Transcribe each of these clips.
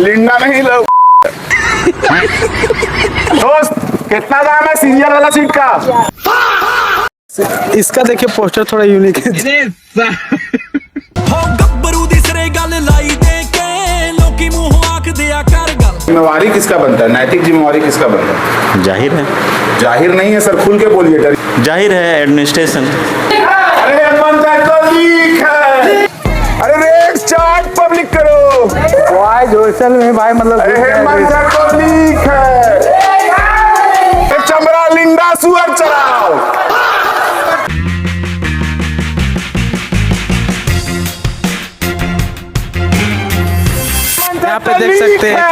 लिंडा नहीं लो। दोस्त कितना दाम है सीनियर वाला सीट का? इसका देखिए पोस्टर थोड़ा यूनिक है। जिम्मेवारी किसका बनता है? नैतिक जिम्मेवारी किसका बनता है? जाहिर है, जाहिर नहीं है सर, खुल के बोलिए। जाहिर है एडमिनिस्ट्रेशन। अरे पंचायत तो लीक है। अरे रेट चार्ट पब्लिक करो। भाई जोशल में भाई मतलब पंचायत तो लीक है। चमड़ा लिंडा सुअर चलाओ। यहाँ पे देख सकते हैं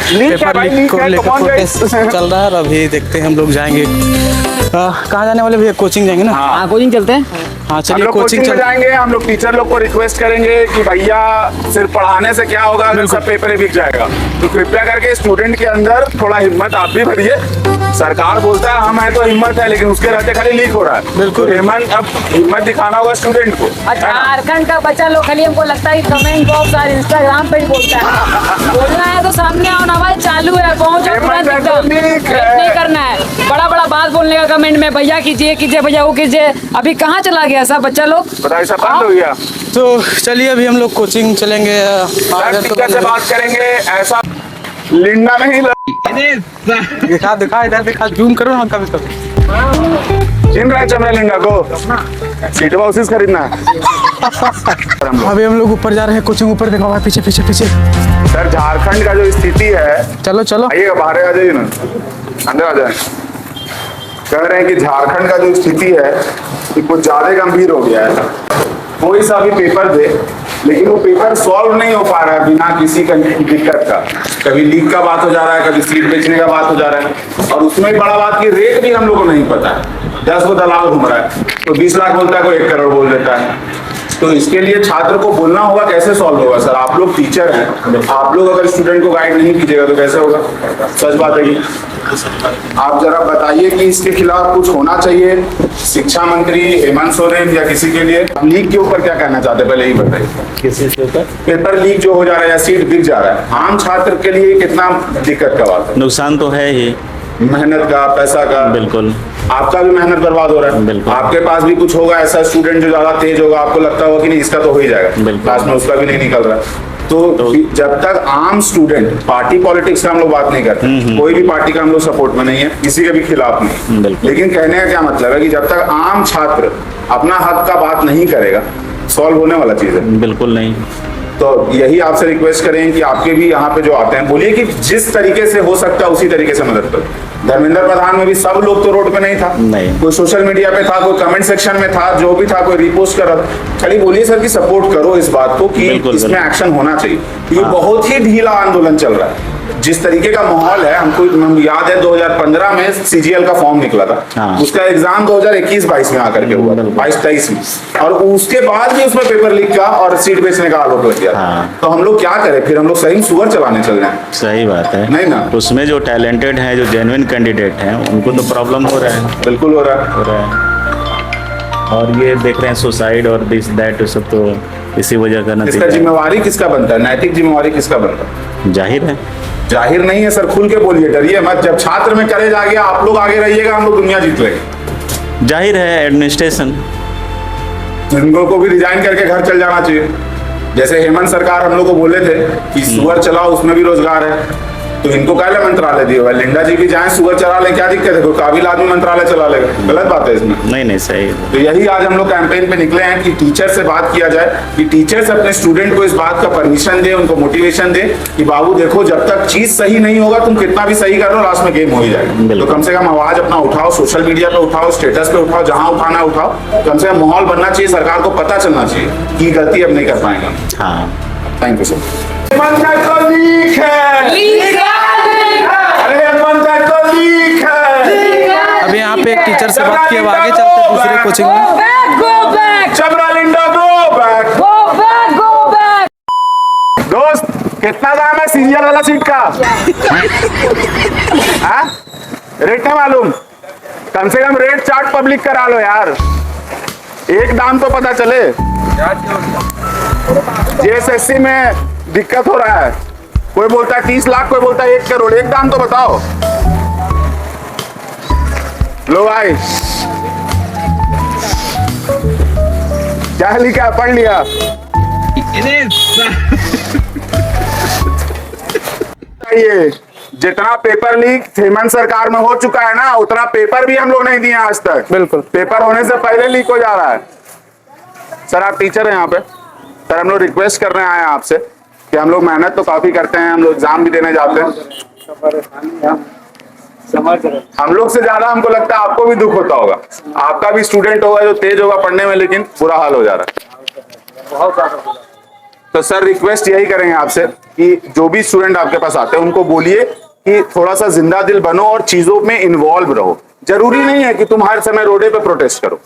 कि पेपर लीक को लेकर प्रोटेस्ट चल रहा है और अभी देखते हैं हम लोग जाएंगे। कहाँ जाने वाले भैया? कोचिंग जाएंगे ना? हाँ कोचिंग चलते हैं। हाँ चलिए हम लोग कोचिंग में जाएंगे। हम लोग टीचर लोग को रिक्वेस्ट करेंगे कि भैया सिर्फ पढ़ाने से क्या होगा अगर सब पेपर बिक जाएगा, तो कृपया करके स्टूडेंट के अंदर थोड़ा हिम्मत आप भी भरिए। सरकार बोलता है हम है तो हिम्मत है, लेकिन उसके रहते खाली लीक हो रहा है। बिल्कुल हिम्मत, अब हिम्मत दिखाना होगा स्टूडेंट को। झारखंड का बच्चा लोग खाली हमको लगता है कमेंट बॉक्स और इंस्टाग्राम पे ही बोलता है। बोलना है तो सामने आओ ना भाई, चालू है, पहुंचो तुरंत एकदम। नहीं करना है बड़ा बड़ा बात बोलने का कमेंट में, भैया कीजिए कीजिए भैया वो कीजिए। अभी कहाँ चला गया सब बच्चा लोग? बताइए सब बंद हो गया। तो चलिए अभी हम लोग कोचिंग चलेंगे। टीचर से बात करेंगे। ऐसा लिंडा नहीं दिखा दिखा इधर दिखा, जूम करो ना कभी कभी। चिन रहा है चमड़ा लिंडा को। सीट बाउसिस खरीदना है। अभी हम लोग ऊपर जा रहे हैं कोचिंग। ऊपर देखो भाई, पीछे पीछे पीछे। सर झारखंड का जो स्थिति है, चलो चलो आइएगा बाहर आ जाइए ना, अंदर आ जाए। कह रहे हैं कि झारखंड का जो स्थिति है कि कुछ ज्यादा गंभीर हो गया है। कोई सा भी पेपर दे, लेकिन वो पेपर सॉल्व नहीं हो पा रहा है बिना किसी दिक्कत का। कभी लीक का बात हो जा रहा है, कभी सीट बेचने का बात हो जा रहा है, और उसमें बड़ा बात की रेट भी हम लोग को नहीं पता है। 10 को दलाल घूम रहा है, तो 20 लाख बोलता है, कोई 1 करोड़ बोल देता है। तो इसके लिए छात्र को बोलना होगा, कैसे सॉल्व होगा? सर आप लोग टीचर हैं, आप लोग अगर स्टूडेंट को गाइड नहीं कीजिएगा तो कैसे होगा? सच बात है कि आप जरा बताइए कि इसके खिलाफ कुछ होना चाहिए। शिक्षा मंत्री हेमंत सोरेन या किसी के लिए लीक के ऊपर क्या कहना चाहते हैं, पहले ही बताइए। किसी से पेपर लीक जो हो जा रहा है या सीट बिक जा रहा है, आम छात्र के लिए कितना दिक्कत का बात है? नुकसान तो है ही, मेहनत का, पैसा का। बिल्कुल। आपका भी मेहनत बर्बाद हो रहा है। बिल्कुल। आपके पास भी कुछ होगा ऐसा स्टूडेंट जो ज्यादा तेज होगा, आपको लगता होगा कि नहीं इसका तो हो ही जाएगा, क्लास में उसका भी नहीं निकल रहा। तो जब तक आम स्टूडेंट, पार्टी पॉलिटिक्स का हम लोग बात नहीं करते, कोई भी पार्टी का हम लोग सपोर्ट में नहीं है, किसी के भी खिलाफ नहीं, लेकिन कहने का क्या मतलब है कि जब तक आम छात्र अपना हक का बात नहीं करेगा, सॉल्व होने वाला चीज है? बिल्कुल नहीं। तो यही आपसे रिक्वेस्ट करें कि आपके भी यहाँ पे जो आते हैं, बोलिए कि जिस तरीके से हो सकता है उसी तरीके से मदद करो। धर्मेंद्र प्रधान में भी सब लोग तो रोड पे नहीं था, नहीं। कोई सोशल मीडिया पे था, कोई कमेंट सेक्शन में था, जो भी था, कोई रिपोस्ट कर रहा था। खाली बोलिए सर कि सपोर्ट करो इस बात को कि इसमें एक्शन होना चाहिए। ये बहुत ही ढीला आंदोलन चल रहा है। जिस तरीके का माहौल है, हमको याद है 2015 में सीजीएल का फॉर्म निकला था। उसका एग्जाम 2021-22 में आकर के हुआ, 22-23 में, और उसके बाद भी उसमें पेपर लीक का और सीट बेचने का आरोप लग गया। तो हम लोग क्या करें फिर? हम लोग सही सुअर चलाने चल रहे हैं। सही बात है, नहीं ना? उसमें जो टैलेंटेड है, जो जेन्युइन कैंडिडेट हैं, उनको तो प्रॉब्लम हो रहा है। बिल्कुल हो रहा है। और ये देख रहे हैं सुसाइड और दिस दैट, सब तो इसी वजह का नतीजा। इसका जिम्मेवारी किसका बनता है? नैतिक जिम्मेवारी किसका बनता है? जाहिर है, जाहिर नहीं है सर, खुल के बोलिए, डरिए मत। जब छात्र में करेज आ गया, आप लोग आगे रहिएगा, हम लोग दुनिया जीत लेंगे। जाहिर है एडमिनिस्ट्रेशन। इनको को भी रिजाइन करके घर चल जाना चाहिए। जैसे हेमंत सरकार हम लोग को बोले थे कि सुअर चलाओ, उसमें भी रोजगार है, तो इनको काहे मंत्रालय दिया हुआ? लिंडा जी भी जाए सुअर चला ले, क्या दिक्कत है? कोई काबिल आदमी मंत्रालय चला लेगा, गलत बात है इसमें? नहीं नहीं, सही है। तो यही आज हम लोग कैंपेन पे निकले हैं कि टीचर से बात किया जाए, कि टीचर्स अपने स्टूडेंट को इस बात का परमिशन दे, उनको मोटिवेशन दे कि बाबू देखो, जब तक चीज सही नहीं होगा, तुम कितना भी सही कर लो, लास्ट में गेम हो ही जाएगा। तो कम से कम आवाज अपना उठाओ, सोशल मीडिया पे उठाओ, स्टेटस पे उठाओ, जहां उठाना उठाओ। कम से कम माहौल बनना चाहिए, सरकार को पता चलना चाहिए कि गलती अब नहीं कर पाएंगे। हाँ, थैंक यू सर। पंचायत तो लीक है। अरे पंचायत तो लीक है। अभी यहाँ पे एक टीचर से बात किया, आगे चलते दूसरे कोचिंग में। चमड़ा लिंडा गो बैक। दोस्त कितना दाम है सीनियर वाला सीट का? रेट नहीं मालूम? कम से कम रेट चार्ट पब्लिक करा लो यार, एक दाम तो पता चले। जेएसएससी में दिक्कत हो रहा है, कोई बोलता है 30 लाख, कोई बोलता है 1 करोड़। एक दाम तो बताओ। लो भाई, क्या लिखा है? पढ़ लिया? ये जितना पेपर लीक हेमंत सरकार में हो चुका है ना, उतना पेपर भी हम लोग नहीं दिए आज तक। बिल्कुल। पेपर होने से पहले लीक हो जा रहा है। सर आप टीचर हैं यहाँ पे, सर हम लोग रिक्वेस्ट कर रहे हैं आपसे कि हम लोग मेहनत तो काफी करते हैं, हम लोग एग्जाम भी देने जाते हैं। हम लोग से ज्यादा हमको लगता है आपको भी दुख होता होगा। आपका भी स्टूडेंट होगा जो तेज होगा पढ़ने में, लेकिन बुरा हाल हो जा रहा है। तो सर रिक्वेस्ट यही करेंगे आपसे कि जो भी स्टूडेंट आपके पास आते हैं उनको बोलिए कि थोड़ा सा जिंदा दिल बनो और चीजों में इन्वॉल्व रहो। जरूरी नहीं है कि तुम हर समय रोडे पे प्रोटेस्ट करो।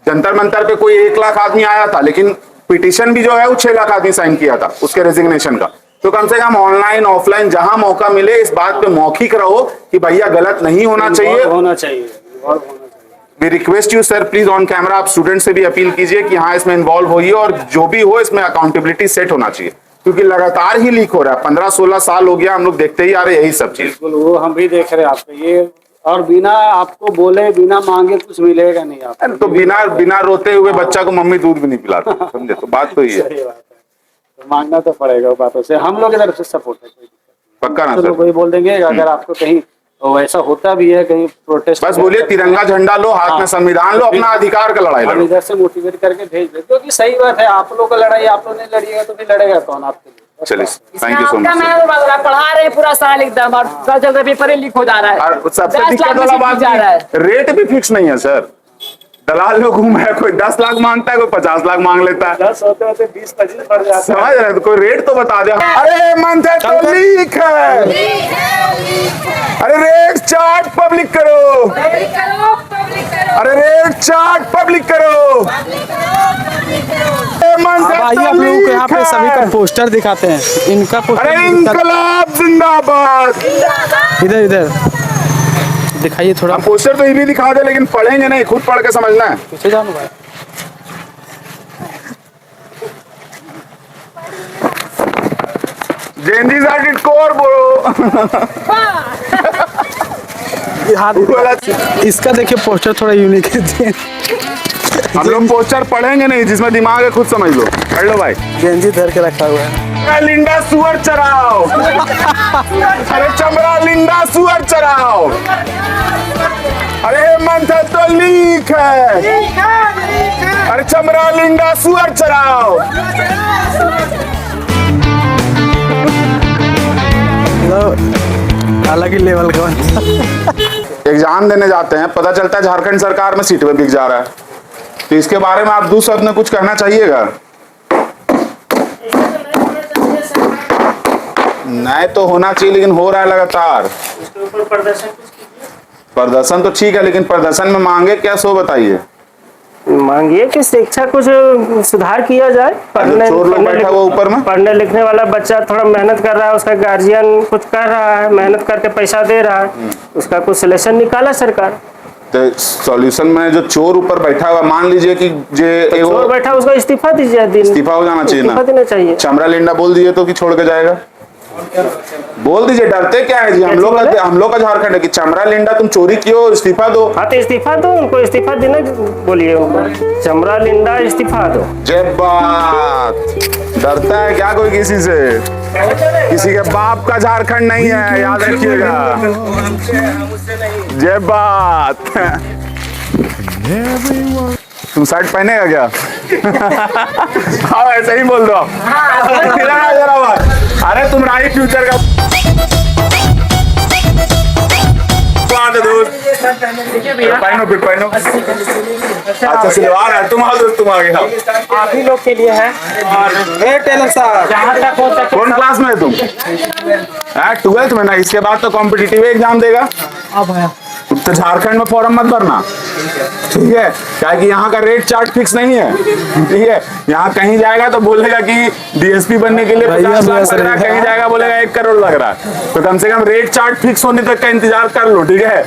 जंतर मंतर पे कोई 1 लाख आदमी आया था, लेकिन पिटीशन भी जो है वो 6 लाख आदमी साइन किया था उसके रेजिग्नेशन का। तो कम से कम ऑनलाइन ऑफलाइन जहां मौका मिले इस बात पे मौखिक रहो कि भैया गलत नहीं होना चाहिए। We request you sir, please on camera आप स्टूडेंट से भी अपील कीजिए कि हाँ इसमें इन्वॉल्व होइए और जो भी हो इसमें अकाउंटेबिलिटी सेट होना चाहिए, क्योंकि लगातार ही लीक हो रहा है। 15-16 साल हो गया हम लोग देखते ही आ रहे यही सब चीज। बिल्कुल, वो हम भी देख रहे हैं आपको ये, और बिना आपको बोले बिना मांगे कुछ मिलेगा नहीं आपको। तो बिना रोते हुए बच्चा को मम्मी दूध भी नहीं पिलाती, समझे? तो बात तो ये है। सही बात है, तो मांगना तो पड़ेगा बातों से। हम लोग की तरफ से सपोर्ट है, कोई दिक्कत पक्का ना नहीं। सर? तो कोई बोल देंगे अगर आपको कहीं वैसा होता भी है कहीं प्रोटेस्ट, बस बोलिए तिरंगा झंडा लो, हाथ में संविधान लो, अपना अधिकार का लड़ाई हम लड़ो। इधर से मोटिवेट करके भेज दे, क्योंकि सही बात है। आप लोग का लड़ाई आप लोग नहीं लड़िएगा तो फिर लड़ेगा कौन आपके लिए? चलिए, थैंक यू सो आपका मच। मैं तो बात रहा, पढ़ा रहे हैं पूरा साल एकदम, और पता चलता है पेपर ही लीक हो जा रहा है। और सबसे 10 दिक्कत लाख वाला में बात जा रहा है। रेट भी फिक्स नहीं है सर। दलाल लोग घूम है, कोई 10 लाख मांगता है, कोई 50 लाख मांग लेता है। 10 होते होते 20-25 बढ़ जाता है। समझ रहे हैं? तो कोई रेट तो बता दे। अरे मंथ है तो लीक है। अरे रेट चार्ट पब्लिक करो। अरे रेट चार्ट पब्लिक करो। अब आइए आप लोगों को यहाँ पे सभी का पोस्टर दिखाते हैं। इनका पोस्टर अरे इंकलाब जिंदाबाद। इधर इधर दिखाइए थोड़ा। हम पोस्टर तो ये भी दिखा दे, लेकिन पढ़ेंगे नहीं, खुद पढ़ के समझना है। पीछे जाओ ना भाई। जेंजीज आर इट कोर बोलो। ये हाथ इसका देखिए पोस्टर थोड़ा यूनिक है। हम लोग पोस्टर पढ़ेंगे नहीं, जिसमें दिमाग है खुद समझ लो। पढ़ लो भाई। गेंजी धर के रखा हुआ है। लिंडा सुअर चराओ। अरे चमड़ा लिंडा सुअर चराओ। अरे हेमंत है तो लीक है। अरे चमड़ा लिंडा सुअर चराओ। अलग ही लेवल का। एग्जाम देने जाते हैं, पता चलता है झारखंड सरकार में सीट पे बिक जा रहा है। तो इसके बारे में आप दो शब्द में कुछ कहना चाहिएगा? नहीं तो होना चाहिए, लेकिन हो रहा है लगातार। प्रदर्शन तो ठीक है, लेकिन प्रदर्शन में मांगे क्या सो बताइए। मांगिए कि शिक्षा कुछ सुधार किया जाए। चोर लोग बैठा हुआ ऊपर में। पढ़ने लिखने वाला बच्चा थोड़ा मेहनत कर रहा है, उसका गार्जियन कुछ कर रहा है, मेहनत करके पैसा दे रहा है, उसका कुछ सिलेक्शन निकाला सरकार। तो सॉल्यूशन में जो चोर ऊपर बैठा हुआ, मान लीजिए कि चोर बैठा उसको इस्तीफा दीजिए। इस्तीफा हो जाना चाहिए ना? इस्तीफा देना चाहिए। चमड़ा लिंडा बोल दीजिए तो कि छोड़ के जाएगा। बोल दीजिए, डरते क्या है जी? हम लोग का झारखंड है कि चमड़ा लिंडा तुम चोरी कियो, इस्तीफा दो। हाँ तो इस्तीफा दो, उनको इस्तीफा देना बोलिए उनको। चमड़ा लिंडा इस्तीफा दो। जय बात। डरता है क्या कोई किसी से? किसी के बाप का झारखंड नहीं है, याद रखिएगा। जय बात। तुम शर्ट पहनेगा क्या? हाँ ऐसे ही बोल दो। अरे तुम्हारा फ्यूचर का पहनो फिर पहनो। अच्छा सिलवार है, तुम आओ दोस्त, तुम आगे आओ। आप ही लोग के लिए है। टेलर साहब जहाँ तक हो सके कौन क्लास में है तुम? 12th में ना? इसके बाद तो कॉम्पिटिटिव एग्जाम देगा। तो झारखंड में फॉर्म मत भरना, ठीक है? क्या कि यहाँ का रेट चार्ट फिक्स नहीं है, ठीक है? यहाँ कहीं जाएगा तो बोलेगा कि डीएसपी बनने के लिए 50 लाख लग रहा है, कहीं जाएगा बोलेगा 1 करोड़ लग रहा है। तो कम से कम रेट चार्ट फिक्स होने तक का इंतजार कर लो, ठीक है?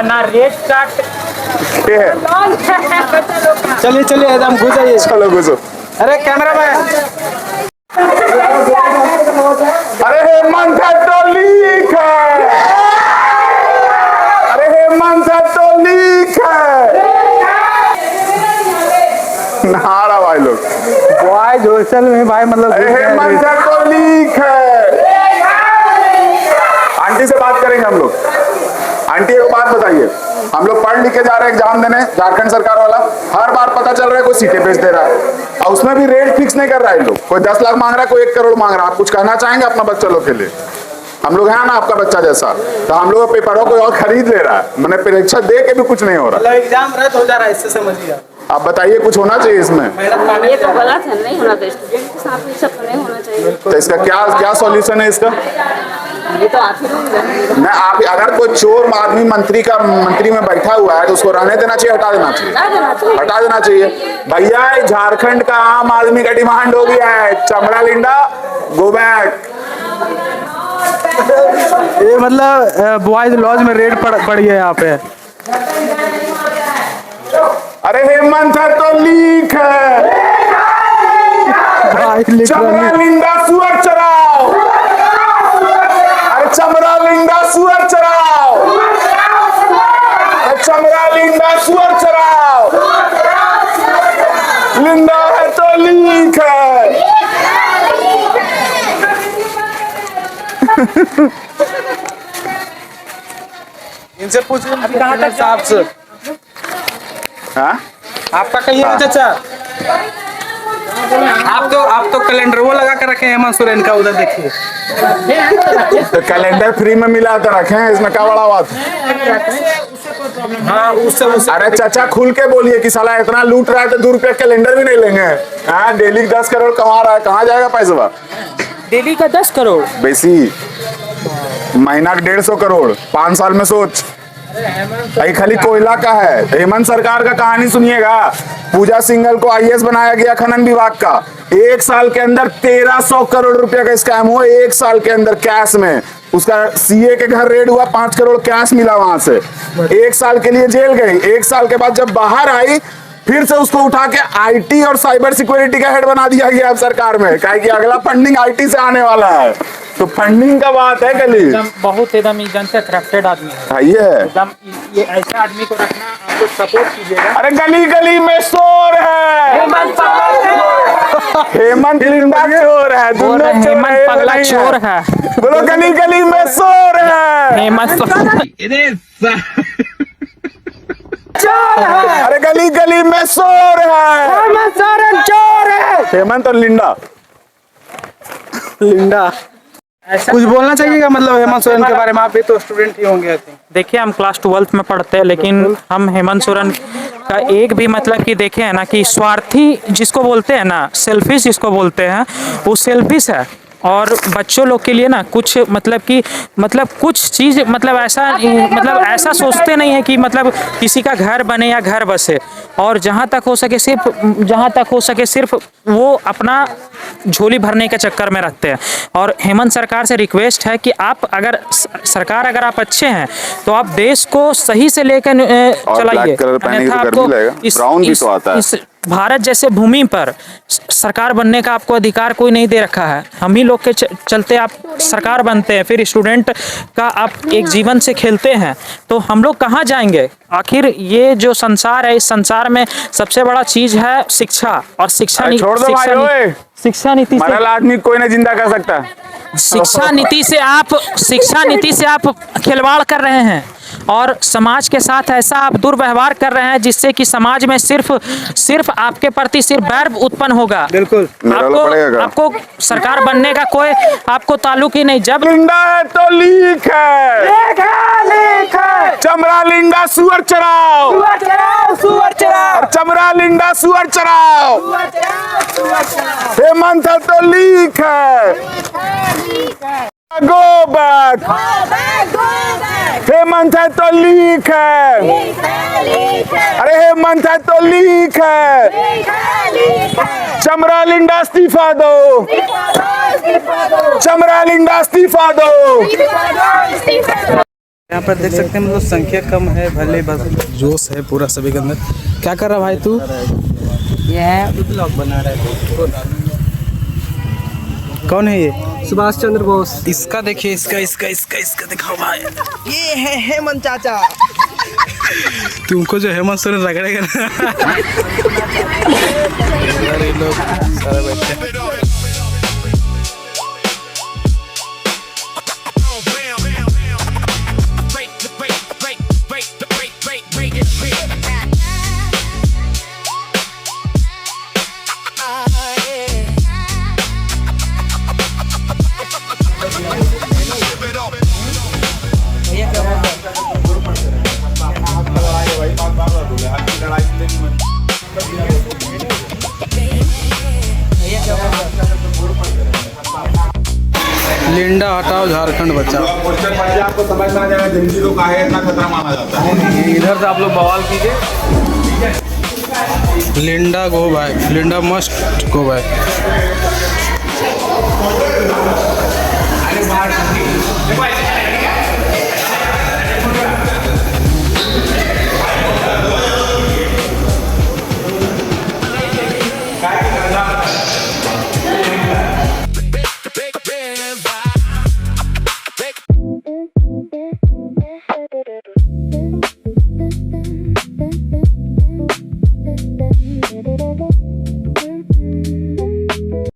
ना रेट काट। ठीक है, चलिए चलिए एकदम घुस जाइए। चलो घुसो। अरे कैमरा मैन अरे हेमंत है तो लीक है, अरे हेमंत है तो लीक है। नहाड़ा भाई लोग बॉयज हॉस्टल में भाई मतलब अरे हेमंत है तो लीक है। आंटी से बात करेंगे हम लोग। आंटी एक बात बताइए, हम लोग पढ़ लिख के जा रहे हैं एग्जाम देने, झारखंड सरकार वाला हर बार पता चल रहा है कोई सीटें बेच दे रहा है और उसमें भी रेट फिक्स नहीं कर रहा है लोग। कोई 10 लाख मांग रहा है, कोई 1 करोड़ मांग रहा है। आप कुछ कहना चाहेंगे अपना बच्चा लोग के लिए? हम लोग हैं ना आपका बच्चा जैसा, तो हम लोग पेपरों कोई और खरीद ले रहा है, मैंने परीक्षा दे के भी कुछ नहीं हो रहा। एग्जाम रद्द हो जा रहा है, इससे समझिए आप बताइए कुछ होना चाहिए इसमें। ये तो गलत है, नहीं होना चाहिए। स्टूडेंट के साथ ये सब नहीं होना चाहिए। तो इसका क्या सॉल्यूशन है इसका? ये तो आप ही लोग जानेंगे। मैं आप अगर कोई चोर आदमी मंत्री में बैठा हुआ है तो उसको रहने देना चाहिए, हटा देना चाहिए? ना देना चाहिए। हटा देना चाहिए। भैया झारखंड का आम आदमी का डिमांड हो गया है, चमड़ा लिंडा गो बैक। ये मतलब बॉयज लॉज में रेड पड़ गया यहाँ पे। अरे हेमंत है तो लीक है, चमड़ा लिंडा सुअर चराओ, अरे चमड़ा लिंडा सुअर चराओ, अरे चमड़ा लिंडा सुअर चराओ। लिंडा है तो लीक है। इनसे पूछिए कहाँ तक साहब से। हाँ? आपका कहिए ना चाचा। आप तो कैलेंडर वो लगा कर रखे हैं हेमंत सोरेन का, उधर देखिए। तो कैलेंडर फ्री में मिला तो रखें, इसमें क्या बड़ा बात है? हाँ उससे अरे चाचा खुल के बोलिए कि साला इतना लूट रहा है तो 2 रुपया कैलेंडर भी नहीं लेंगे। हाँ डेली 10 करोड़ कमा रहा है, कहाँ जाएगा पैसा? डेली का 10 करोड़, बेसी महीना 150 करोड़, 5 साल में सोच। ये खाली कोयला का है। हेमंत सरकार का कहानी सुनिएगा। पूजा सिंघल को IAS बनाया गया खनन विभाग का, 1 साल के अंदर 1300 करोड़ रुपया का स्कैम हुआ। 1 साल के अंदर कैश में उसका CA के घर रेड हुआ, 5 करोड़ कैश मिला वहां से। 1 साल के लिए जेल गई। 1 साल के बाद जब बाहर आई फिर से उसको उठा के IT और साइबर सिक्योरिटी का हेड बना दिया गया अब सरकार में, क्या कि अगला फंडिंग IT से आने वाला है। तो फंडिंग का बात है गली बहुत एकदम जनता करप्टेड आदमी है ये है। एकदम। ये ऐसे आदमी को रखना आप लोग सपोर्ट कीजिएगा। अरे गली गली में शोर है, हेमंत लिंडा चोर है, हेमंत पगला चोर है। बोलो गली गली में शोर है, हेमंत अरे गली गली में शोर है, हेमंत सोरेन चोर है। हेमंत और लिंडा कुछ बोलना चाहिएगा मतलब हेमंत सोरेन के बारे में? आप भी तो स्टूडेंट ही होंगे। देखिए हम क्लास 12th में पढ़ते हैं, लेकिन हम हेमंत सोरेन का एक भी मतलब कि देखे है ना कि स्वार्थी जिसको बोलते हैं ना, सेल्फिश जिसको बोलते हैं, वो सेल्फिश है। और बच्चों लोग के लिए ना कुछ मतलब कि कुछ चीज़ मतलब ऐसा सोचते नहीं है कि मतलब किसी का घर बने या घर बसे। और जहाँ तक हो सके सिर्फ वो अपना झोली भरने के चक्कर में रखते हैं। और हेमंत सरकार से रिक्वेस्ट है कि आप अगर आप अच्छे हैं तो आप देश को सही से लेकर चलाइए, अन्यथा आपको इस भारत जैसे भूमि पर सरकार बनने का आपको अधिकार कोई नहीं दे रखा है। हम ही लोग के चलते आप सरकार बनते हैं, फिर स्टूडेंट का आप एक जीवन से खेलते हैं, तो हम लोग कहाँ जाएंगे? आखिर ये जो संसार है, इस संसार में सबसे बड़ा चीज है शिक्षा। और शिक्षा नीति से आदमी कोई नहीं जिंदा कर सकता। शिक्षा नीति से आप खिलवाड़ कर रहे हैं और समाज के साथ ऐसा आप दुर्व्यवहार कर रहे हैं जिससे कि समाज में सिर्फ आपके प्रति सिर्फ बैर उत्पन होगा। बिल्कुल आपको सरकार बनने का कोई आपको ताल्लुक ही नहीं। जब लिंडा है तो लीक है, चमड़ा लिंडा सुअर चराओ, चमड़ा लिंडा सुअर चराओ। हेमंत है तो लीक है, गो बैक। हेमंत है तो लीक है, अरे हेमंत है तो लीक है। चमड़ा लिंडा इस्तीफा दो, चमड़ा लिंडा इस्तीफा दो। यहाँ पर देख सकते हैं मतलब संख्या कम है, भले बस जोश है पूरा सभी के अंदर। क्या कर रहा भाई तू? ये ब्लॉग बना रहा है। कौन है ये? सुभाष चंद्र बोस। इसका देखिए, इसका दिखाओ भाई। ये है हेमंत चाचा। तुमको जो हेमंत सोरेन रगड़ेगा ना। सारे लोग सारे बैठे। लिंडा हटाओ, झारखंड बचाओ। क्वेश्चन पढ़ के आपको समझ में आ जाएगा जिंदगी को काहे इतना खतरा माना जाता है। इधर से आप लोग बवाल कीजिए। Linda go back, Linda must go back.